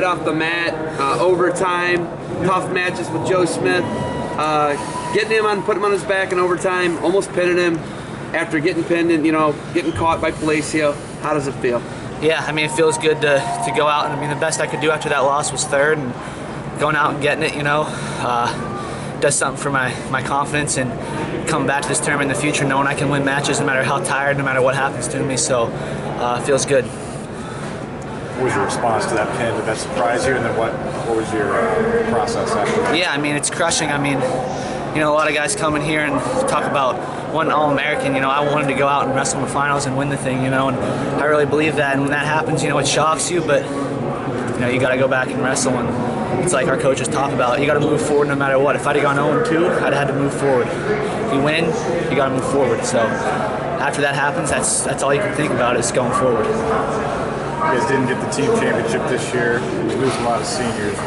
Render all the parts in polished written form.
Off the mat, overtime, tough matches with Joe Smith, getting him on, putting him on his back in overtime, almost pinning him after getting pinned and getting caught by Palacio. How does it feel? Yeah, I mean, it feels good to go out, and I mean, the best I could do after that loss was third, and going out and getting it, does something for my confidence, and coming back to this tournament in the future knowing I can win matches no matter how tired, no matter what happens to me, so it feels good. What was your response to that pin? Did that surprise you? And then what was your process after that? Yeah, I mean, it's crushing. I mean, a lot of guys come in here and talk about one All-American. I wanted to go out and wrestle in the finals and win the thing, and I really believe that. And when that happens, it shocks you, but, you got to go back and wrestle. And it's like our coaches talk about, you got to move forward no matter what. If I'd have gone 0-2, I'd have had to move forward. If you win, you got to move forward. So after that happens, that's all you can think about is going forward. You guys didn't get the team championship this year. You lose a lot of seniors.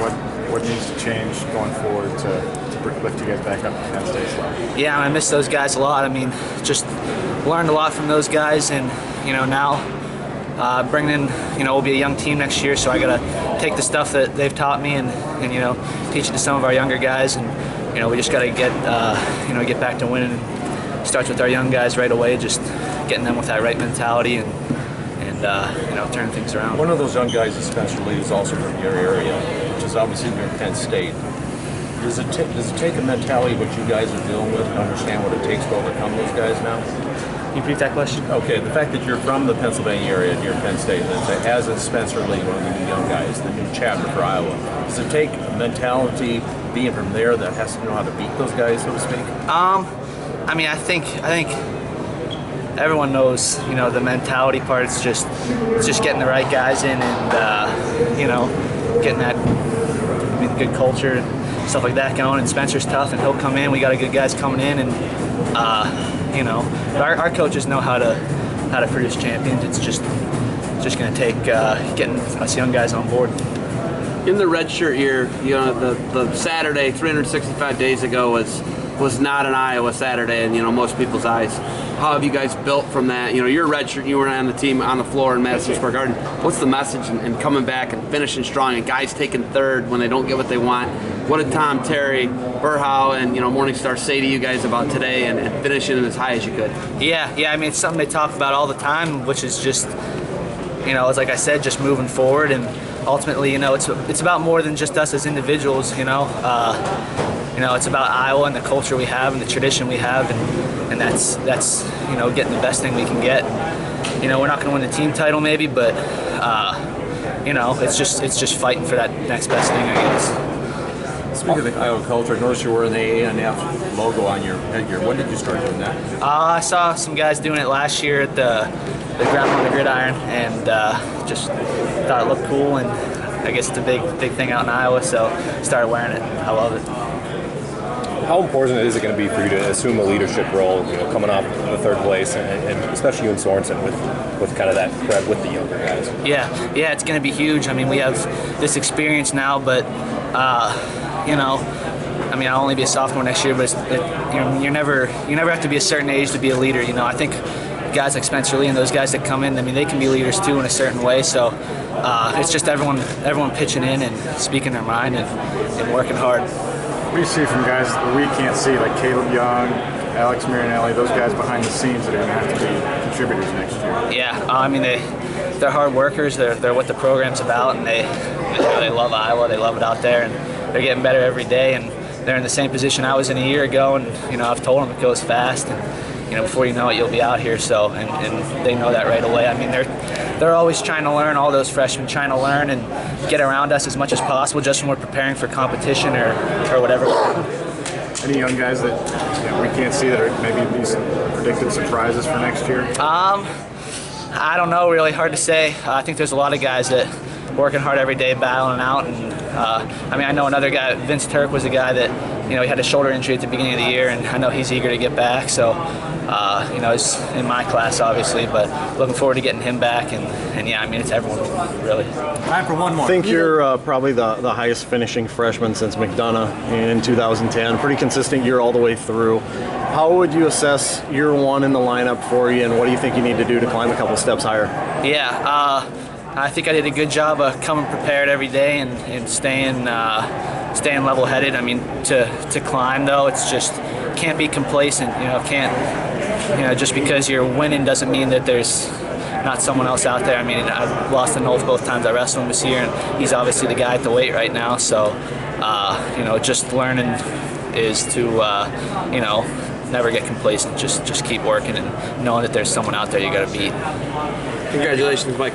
What needs to change going forward to lift you guys back up to Penn State's level? Yeah, I miss those guys a lot. I mean, just learned a lot from those guys, and now bringing in, we'll be a young team next year, so I gotta take the stuff that they've taught me and teach it to some of our younger guys, and we just gotta get back to winning. It starts with our young guys right away, just getting them with that right mentality and turn things around. One of those young guys is Spencer Lee, who's also from your area, which is obviously near Penn State. Does it take a mentality what you guys are dealing with to understand what it takes to overcome those guys now? Can you repeat that question? Okay, the fact that you're from the Pennsylvania area near Penn State, and as is Spencer Lee, one of the new young guys, the new chapter for Iowa, does it take a mentality being from there that has to know how to beat those guys, so to speak? I mean, I think everyone knows, the mentality part. It's just getting the right guys in and, getting that good culture and stuff like that going. And Spencer's tough, and he'll come in. We got good guys coming in, and our coaches know how to produce champions. It's just going to take getting us young guys on board. In the redshirt year, the Saturday 365 days ago was not an Iowa Saturday in most people's eyes. How have you guys built from that? You're a redshirt, you were on the team on the floor in Madison Square Garden. What's the message in coming back and finishing strong and guys taking third when they don't get what they want? What did Tom, Terry, Burhow, and Morningstar say to you guys about today and finishing as high as you could? Yeah. I mean, it's something they talk about all the time, which is just, it's like I said, just moving forward. And ultimately, it's about more than just us as individuals. It's about Iowa and the culture we have and the tradition we have, and that's getting the best thing we can get. We're not going to win the team title maybe, but it's just fighting for that next best thing, I guess. Speaking of the Iowa culture, I noticed you were in the ANF logo on your headgear. When did you start doing that? I saw some guys doing it last year at the Grandma on the Gridiron, and just thought it looked cool, and I guess it's a big thing out in Iowa, so started wearing it. I love it. How important is it going to be for you to assume a leadership role, coming off the third place, and especially you and Sorensen with kind of that cred with the younger guys? Yeah, it's going to be huge. I mean, we have this experience now, but I'll only be a sophomore next year, but you never have to be a certain age to be a leader. I think guys like Spencer Lee and those guys that come in, I mean, they can be leaders too in a certain way. So it's just everyone pitching in and speaking their mind and working hard. What do you see from guys that we can't see, like Caleb Young, Alex Marinelli, those guys behind the scenes that are going to have to be contributors next year? Yeah, I mean, they're hard workers. They're what the program's about, and they love Iowa. They love it out there, and they're getting better every day. And they're in the same position I was in a year ago, and I've told them it goes fast, and before you know it, you'll be out here. So, and they know that right away. I mean, they're always trying to learn. All those freshmen trying to learn and get around us as much as possible, just when we're preparing for competition or whatever. Any young guys that we can't see that are maybe these predicted surprises for next year? I don't know. Really hard to say. I think there's a lot of guys that working hard every day, battling out, and I know another guy, Vince Turk, was a guy that he had a shoulder injury at the beginning of the year, and I know he's eager to get back. So he's in my class obviously, but looking forward to getting him back. And yeah, I mean, it's everyone really. Time for one more. I think you're probably the highest finishing freshman since McDonough in 2010. Pretty consistent year all the way through. How would you assess year one in the lineup for you, and what do you think you need to do to climb a couple steps higher? Yeah. I think I did a good job of coming prepared every day and staying level-headed. I mean, to climb though, it's just can't be complacent. Just because you're winning doesn't mean that there's not someone else out there. I mean, I've lost to Knowles both times I wrestled him this year, and he's obviously the guy at the weight right now. So, just learning is to, never get complacent. Just keep working and knowing that there's someone out there you got to beat. Congratulations, Mike.